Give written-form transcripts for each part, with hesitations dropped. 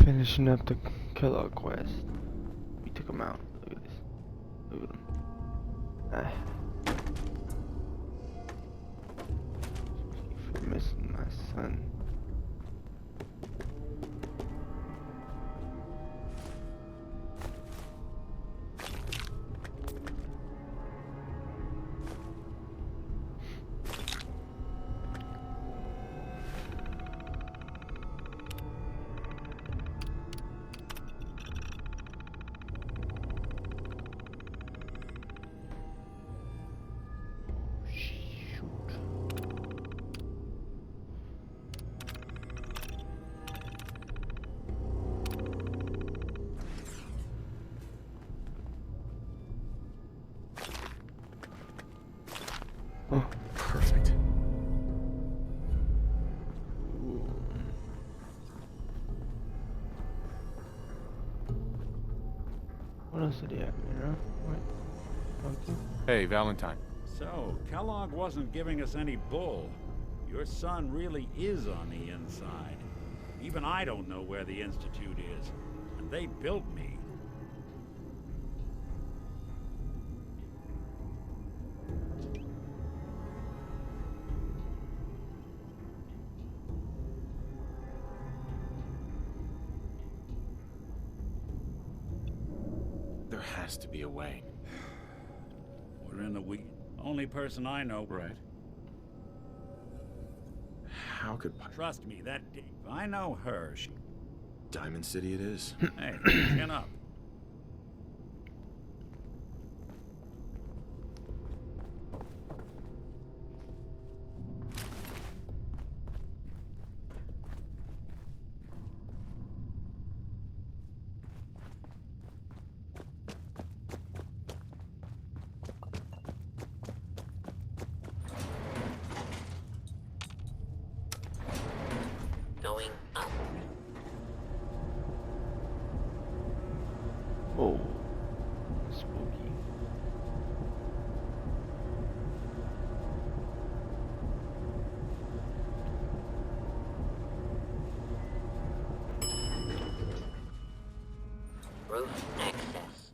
Finishing up the Kellogg quest. We took him out. Look at this. Look at him. Ah. For missing my son. Oh, perfect. What else did he have, you know? What? Okay. Hey, Valentine. So, Kellogg wasn't giving us any bull. Your son really is on the inside. Even I don't know where the Institute is. And they built me. There has to be a way. We're in the weeds. Only person I know. Right. How could Trust me, that Dave. I know her. She. Diamond City it is? Hey, chin up. Going up. Oh. Spooky. Roof access.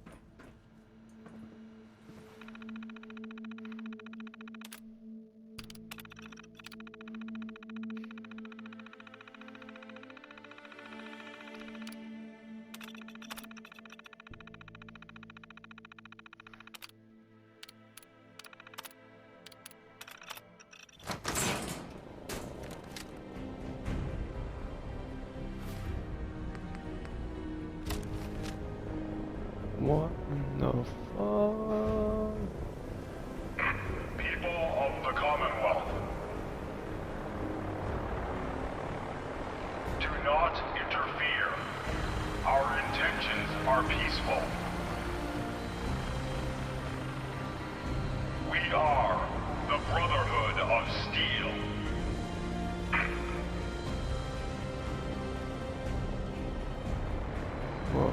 What in the fuck? People of the Commonwealth, do not interfere. Our intentions are peaceful. We are the Brotherhood of Steel. Whoa.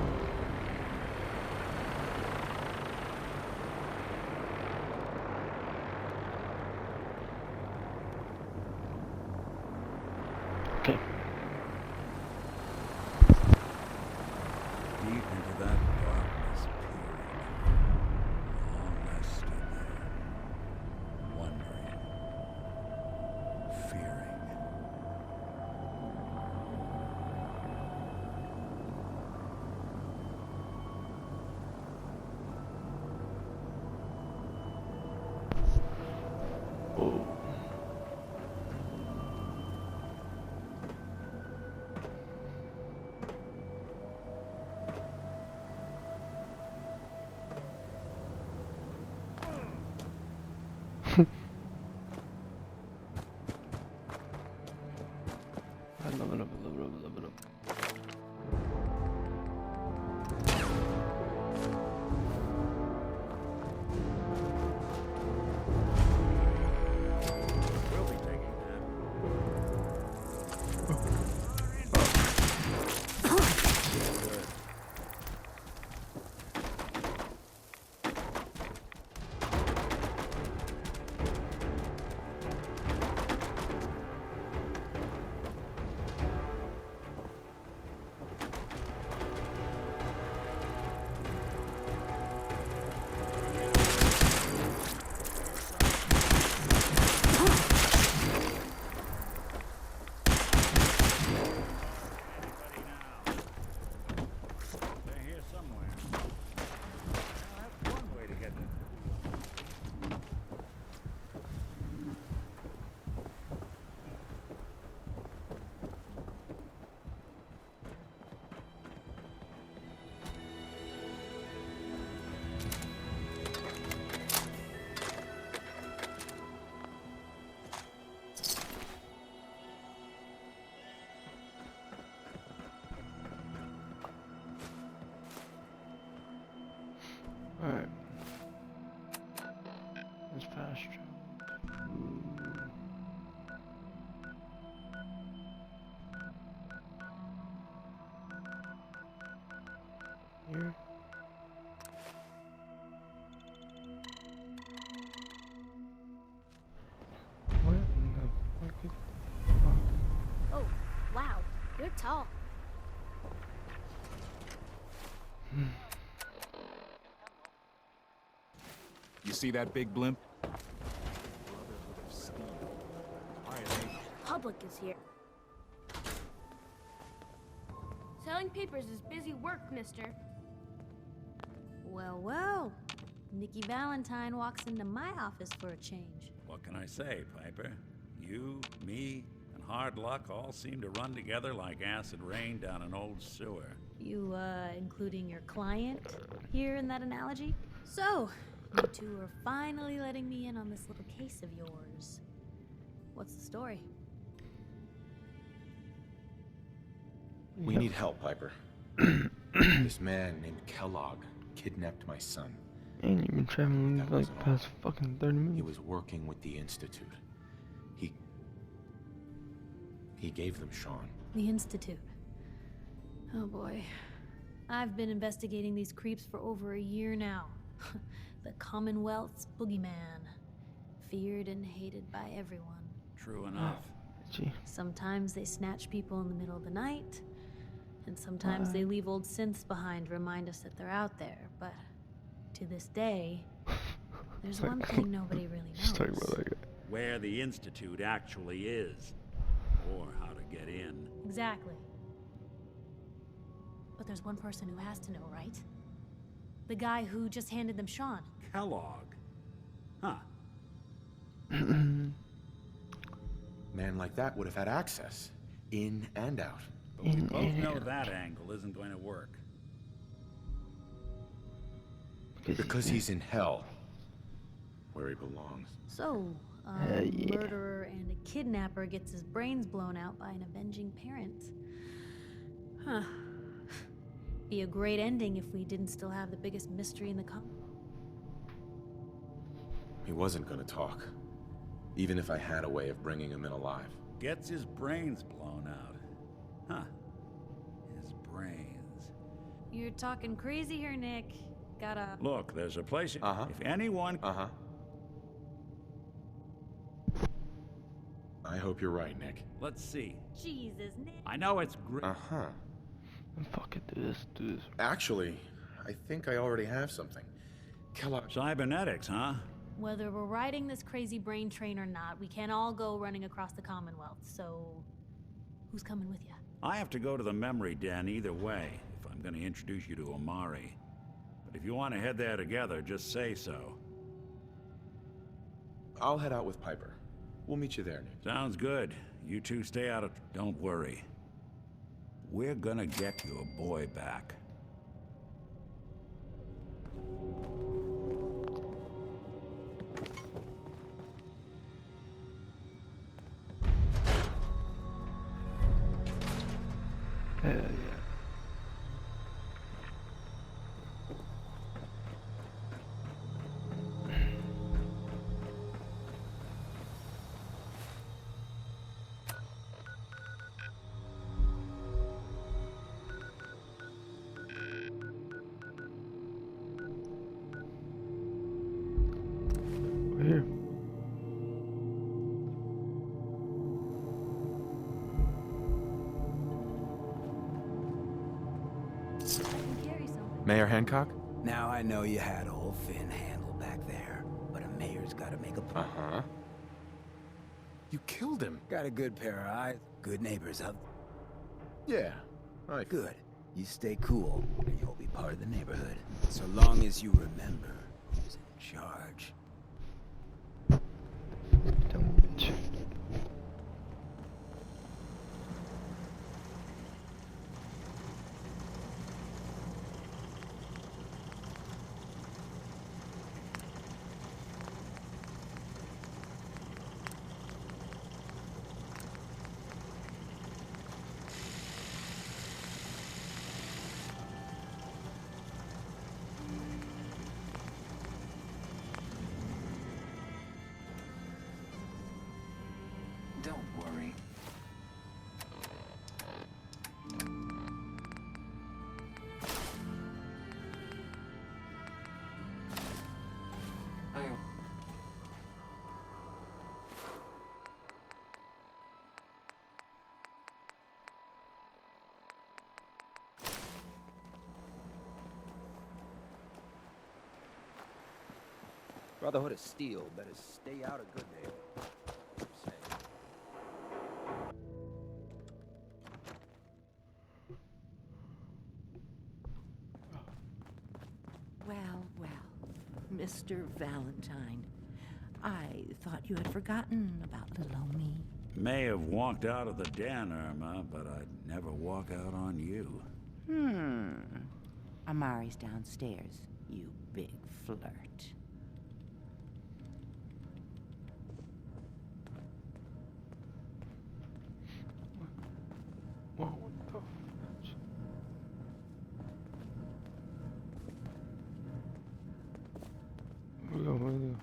Okay. Deep into that darkness peering. Long I stood there, wondering, fearing. Oh. I love it up, love it up, love it up. We'll be taking that. Good. here. What in the fuck is... Oh, wow. You're tall. You see that big blimp? Public is here. Selling papers is busy work, mister. Well, well. Nikki Valentine walks into my office for a change. What can I say, Piper? You, me, and hard luck all seem to run together like acid rain down an old sewer. You, including your client here in that analogy? So, you two are finally letting me in on this little case of yours. What's the story? We need help, Piper. This man named Kellogg kidnapped my son. And you've been traveling That for like wasn't the past all. fucking 30 He minutes. was working with the Institute. He gave them Sean. The Institute. Oh boy. I've been investigating these creeps for over a year now. The Commonwealth's boogeyman. Feared and hated by everyone. True enough. Gee. Sometimes they snatch people in the middle of the night, and sometimes they leave old synths behind to remind us that they're out there. But to this day, there's one thing nobody really Just talking knows. about that guy. Where the Institute actually is. Or how to get in. Exactly. But there's one person who has to know, right? The guy who just handed them Sean. Kellogg. Huh. Man like that would have had access. In and out. But we both know that angle isn't going to work. Because he's in hell. Where he belongs. So, a yeah. murderer and a kidnapper gets his brains blown out by an avenging parent. Huh. Be a great ending if we didn't still have the biggest mystery in the He wasn't gonna talk. Even if I had a way of bringing him in alive. Gets his brains blown out. Huh. His brains. You're talking crazy here, Nick. Gotta... Look, there's a place. Uh-huh. If anyone. Uh-huh. I hope you're right, Nick. Let's see. Jesus, Nick. I know it's great. Uh-huh. Fuck it, do this. Actually, I think I already have something. Kellogg. Cybernetics, huh? Whether we're riding this crazy brain train or not, we can't all go running across the Commonwealth, so... Who's coming with you? I have to go to the memory den either way, if I'm going to introduce you to Omari. But if you want to head there together, just say so. I'll head out with Piper. We'll meet you there, Nick. Sounds good. You two stay out of... Don't worry. We're gonna get your boy back. Hell yeah. We're here. I can carry something. Mayor Hancock? Now I know you had old Finn handle back there, but a mayor's gotta make a point. Uh-huh. You killed him. Got a good pair of eyes, good neighbors up. Yeah. Good. You stay cool, and you'll be part of the neighborhood. So long as you remember who's in charge. Dumb bitch. Brotherhood of Steel better stay out of Goodale. Say. Well, well, Mr. Valentine. I thought you had forgotten about little old me. May have walked out of the den, Irma, but I'd never walk out on you. Amari's downstairs, you big flirt. Whoa, what the f- Where we go, where we go?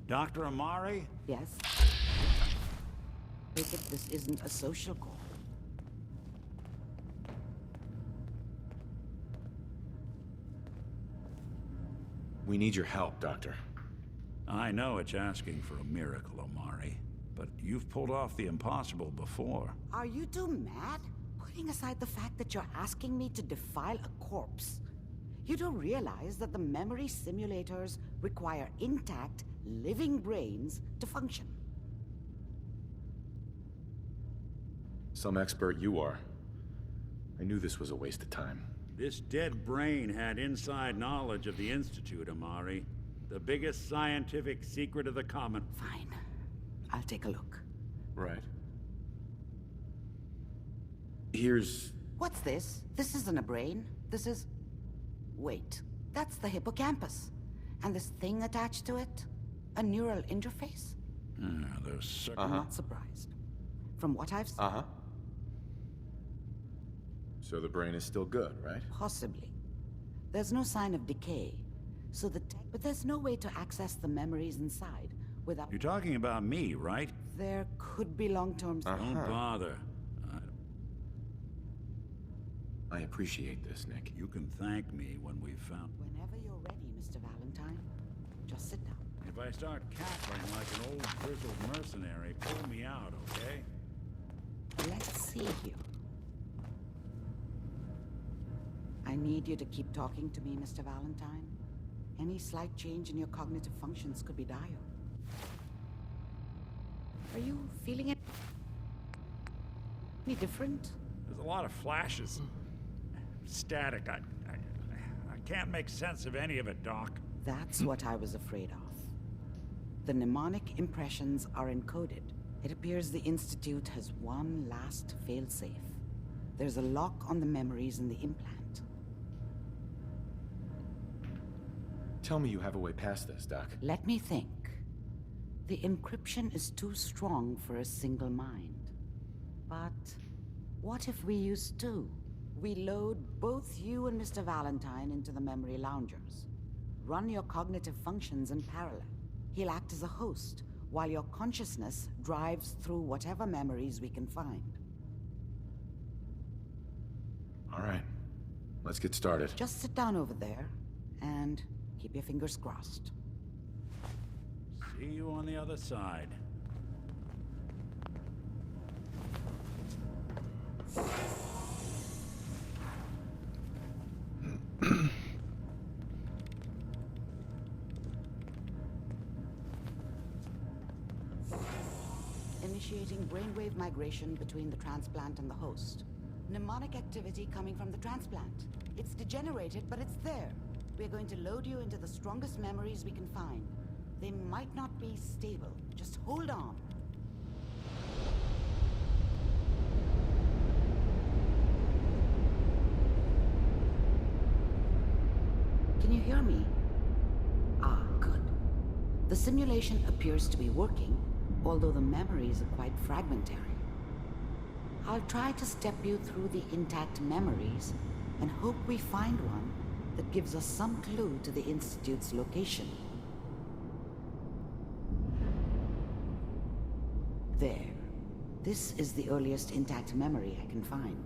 Dr. Amari? Yes? Take it this isn't a social call. We need your help, Doctor. I know it's asking for a miracle, Amari, but you've pulled off the impossible before. Are you two mad? Putting aside the fact that you're asking me to defile a corpse, you don't realize that the memory simulators require intact, living brains to function. Some expert you are. I knew this was a waste of time. This dead brain had inside knowledge of the Institute, Amari. The biggest scientific secret of the Common. Fine. I'll take a look. Right. Here's... What's this? This isn't a brain. This is... Wait. That's the hippocampus. And this thing attached to it? A neural interface? There's certain... I'm not surprised. From what I've seen... Uh-huh. So the brain is still good, right? Possibly. There's no sign of decay. So the tech... But there's no way to access the memories inside without... You're talking about me, right? There could be long-term... Don't bother. I appreciate this, Nick. You can thank me when we've found... Whenever you're ready, Mr. Valentine. Just sit down. If I start cackling like an old grizzled mercenary, pull me out, okay? Let's see here. I need you to keep talking to me, Mr. Valentine. Any slight change in your cognitive functions could be dire. Are you feeling it any different? There's a lot of flashes. Static. I can't make sense of any of it, Doc. That's what I was afraid of. The mnemonic impressions are encoded. It appears the Institute has one last failsafe. There's a lock on the memories in the implant. Tell me you have a way past this, Doc. Let me think. The encryption is too strong for a single mind. But what if we use two? We load both you and Mr. Valentine into the memory loungers. Run your cognitive functions in parallel. He'll act as a host, while your consciousness drives through whatever memories we can find. All right. Let's get started. Just sit down over there, and keep your fingers crossed. See you on the other side. Initiating brainwave migration between the transplant and the host. Mnemonic activity coming from the transplant. It's degenerated, but it's there. We're going to load you into the strongest memories we can find. They might not be stable. Just hold on. Can you hear me? Ah, good. The simulation appears to be working, although the memories are quite fragmentary. I'll try to step you through the intact memories and hope we find one that gives us some clue to the Institute's location. There. This is the earliest intact memory I can find.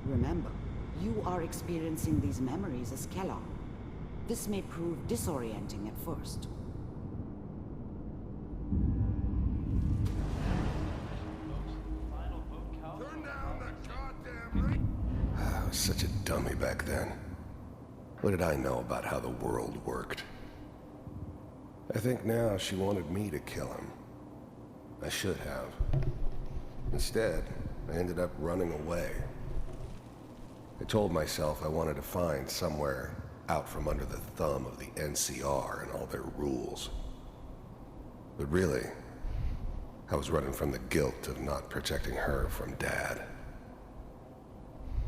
Remember, you are experiencing these memories as Kellogg. This may prove disorienting at first. I was such a dummy back then. What did I know about how the world worked? I think now she wanted me to kill him. I should have. Instead, I ended up running away. I told myself I wanted to find somewhere out from under the thumb of the NCR and all their rules. But really, I was running from the guilt of not protecting her from Dad.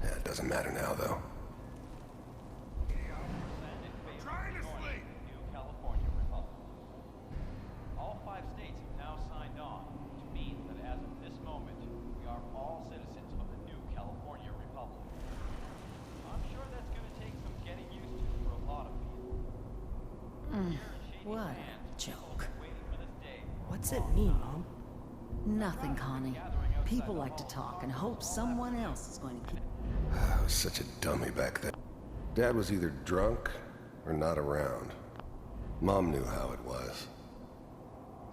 Yeah, it doesn't matter now, though. All 5 states have now signed on, which means that as of this moment, we are all citizens of the new California Republic. I'm sure that's going to take some getting used to for a lot of people. What a joke. What's it mean, Mom? Nothing, Connie. People like to talk and hope someone else is going to keep... I was such a dummy back then. Dad was either drunk or not around. Mom knew how it was.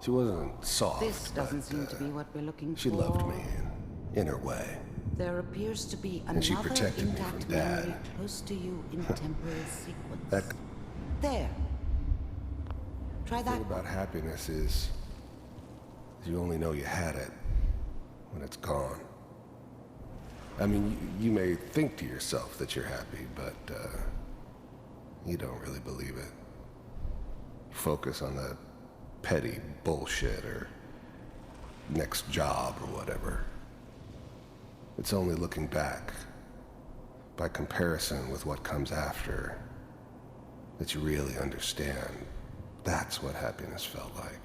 She wasn't soft, This doesn't seem to be what we're looking she for. loved me in her way. There appears to be And she another protected me from intact Dad. memory close to you in temporal sequence. That There. Try thing that. about happiness is you only know you had it when it's gone. I mean, you may think to yourself that you're happy, but you don't really believe it. You focus on the petty bullshit or next job or whatever. It's only looking back, by comparison with what comes after, that you really understand. That's what happiness felt like.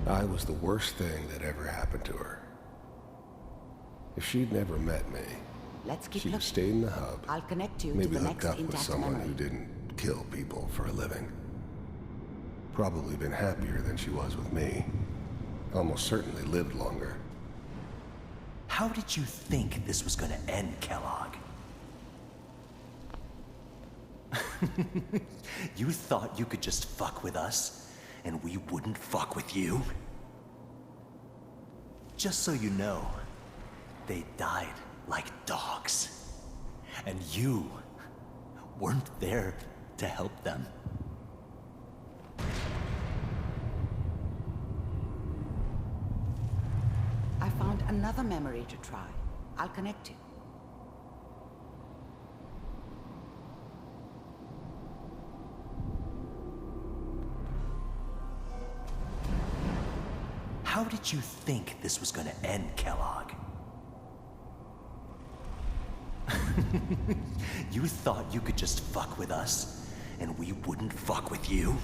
I was the worst thing that ever happened to her. If she'd never met me, Let's keep she'd have looking. stayed in the hub, I'll connect you to maybe the hooked next up with intact someone memory. who didn't kill people for a living. Probably been happier than she was with me. Almost certainly lived longer. How did you think this was gonna end, Kellogg? You thought you could just fuck with us, and we wouldn't fuck with you? Just so you know, they died like dogs. And you weren't there to help them. I found another memory to try. I'll connect you. How did you think this was gonna end, Kellogg? You thought you could just fuck with us, and we wouldn't fuck with you?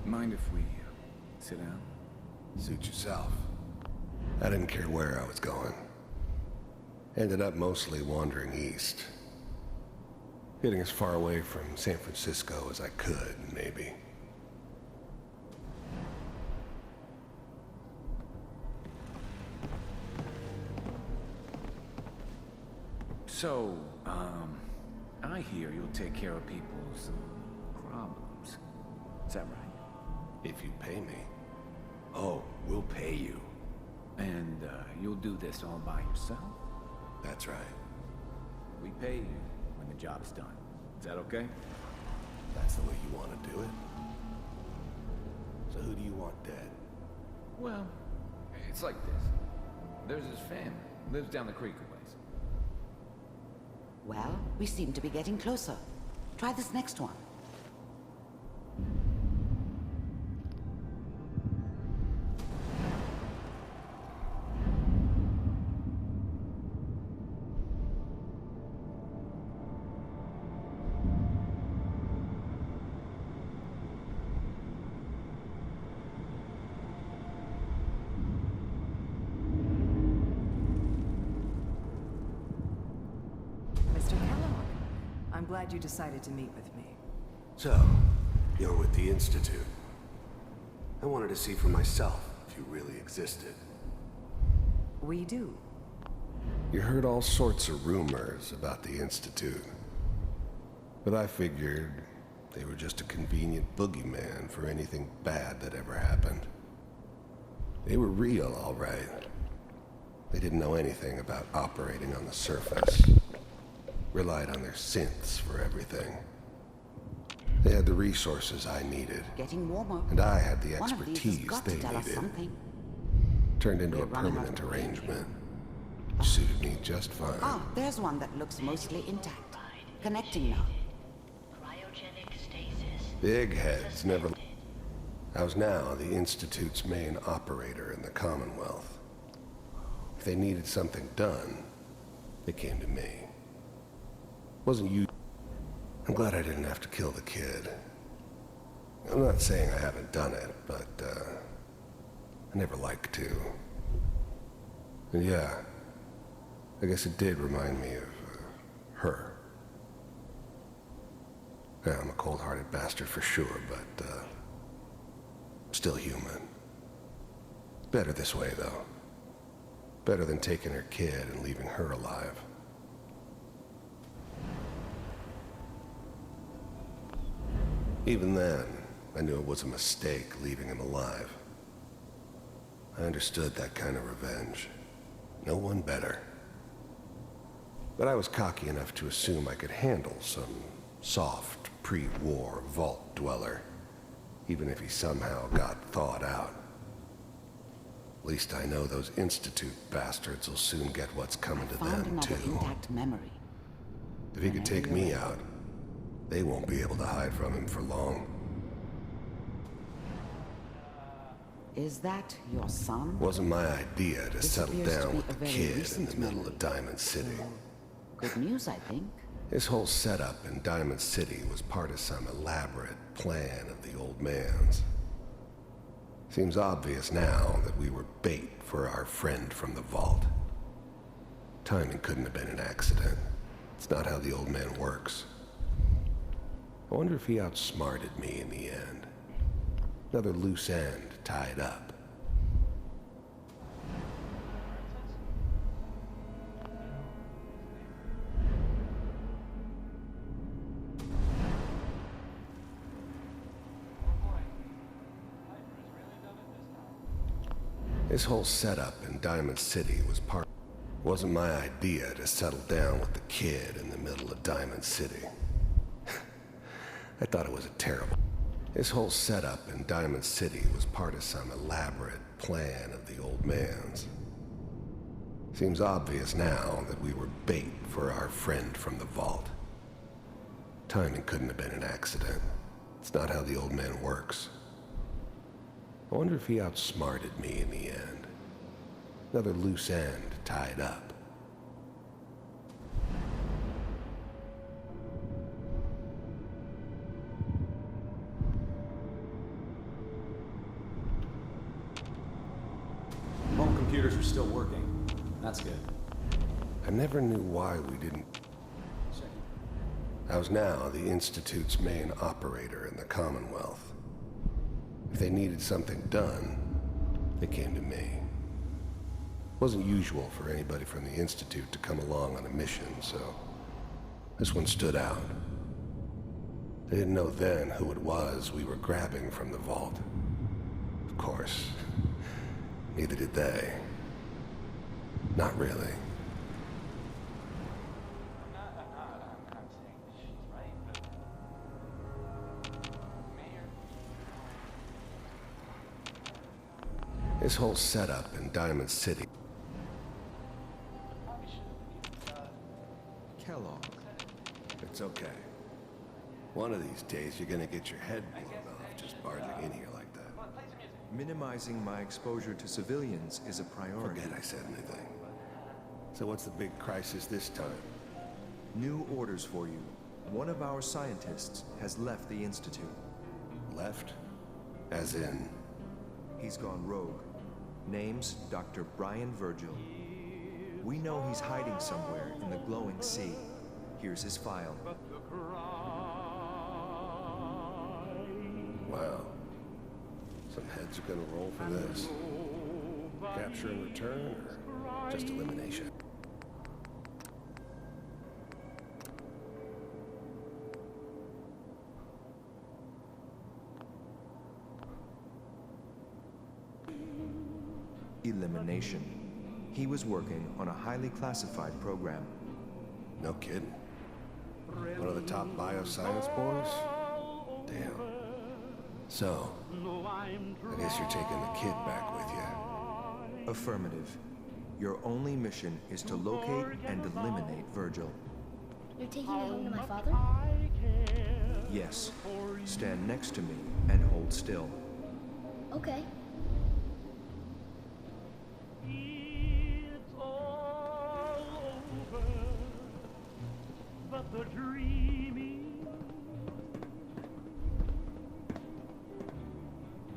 Mind if we sit down? Suit yourself. I didn't care where I was going. Ended up mostly wandering east. Getting as far away from San Francisco as I could, maybe. So, I hear you'll take care of people's problems. Is that right? If you pay me. Oh, we'll pay you. And you'll do this all by yourself? That's right. We pay you when the job's done. Is that okay? That's the way you want to do it. So who do you want dead? Well, it's like this. There's his family. Lives down the creek a ways. Well, we seem to be getting closer. Try this next one. glad you decided to meet with me. So, you're with the Institute. I wanted to see for myself if you really existed. We do. You heard all sorts of rumors about the Institute. But I figured they were just a convenient boogeyman for anything bad that ever happened. They were real, all right. They didn't know anything about operating on the surface. Relied on their synths for everything. They had the resources I needed. Getting warmer. And I had the One of these has expertise got they to tell us needed. something. Turned into We're a running out permanent of arrangement. Suited me just fine. Ah, there's one that looks mostly intact. Connecting now. Big heads never... I was now the Institute's main operator in the Commonwealth. If they needed something done, they came to me. Wasn't you... I'm glad I didn't have to kill the kid. I'm not saying I haven't done it, but, I never liked to. And yeah, I guess it did remind me of, her. Yeah, I'm a cold-hearted bastard for sure, but, still human. Better this way, though. Better than taking her kid and leaving her alive. Even then, I knew it was a mistake leaving him alive. I understood that kind of revenge. No one better. But I was cocky enough to assume I could handle some soft, pre-war vault dweller, even if he somehow got thawed out. At least I know those Institute bastards will soon get what's coming to them, too. Intact memory. If he could take me out, they won't be able to hide from him for long. Is that your son? Wasn't my idea to This settle appears to down be with a the very kid in recent the middle memory. of Diamond City. Good news, I think. His whole setup in Diamond City was part of some elaborate plan of the old man's. Seems obvious now that we were bait for our friend from the vault. Timing couldn't have been an accident. It's not how the old man works. I wonder if he outsmarted me in the end. Another loose end tied up. His whole setup in Diamond City was part... Wasn't my idea to settle down with the kid in the middle of Diamond City. I thought it was a terrible... His whole setup in Diamond City was part of some elaborate plan of the old man's. Seems obvious now that we were bait for our friend from the vault. Timing couldn't have been an accident. It's not how the old man works. I wonder if he outsmarted me in the end. Another loose end tied up. All computers are still working. That's good. I never knew why we didn't... I was now the Institute's main operator in the Commonwealth. If they needed something done, they came to me. Wasn't usual for anybody from the Institute to come along on a mission, so this one stood out. They didn't know then who it was we were grabbing from the vault. Of course, neither did they. Not really. His whole setup in Diamond City. Kellogg. It's okay. One of these days you're gonna get your head blown off just barging in here like that. Minimizing my exposure to civilians is a priority. Forget I said anything. So what's the big crisis this time? New orders for you. One of our scientists has left the Institute. Left? As in? He's gone rogue. Name's Dr. Brian Virgil. We know he's hiding somewhere in the glowing sea. Here's his file. Skids are gonna roll for this? Capture and return, or just elimination? Elimination. He was working on a highly classified program. No kidding. One of the top bioscience boys? Damn. So, I guess you're taking the kid back with you. Affirmative. Your only mission is to locate and eliminate Virgil. You're taking me home to my father? Yes. Stand next to me and hold still. Okay.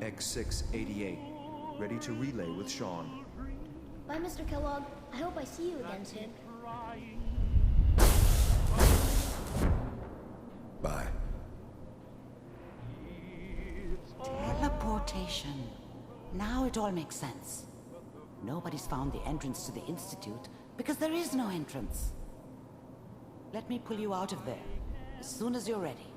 X688. Ready to relay with Sean. Bye, Mr. Kellogg. I hope I see you again soon. Bye. Teleportation. Now it all makes sense. Nobody's found the entrance to the Institute because there is no entrance. Let me pull you out of there as soon as you're ready.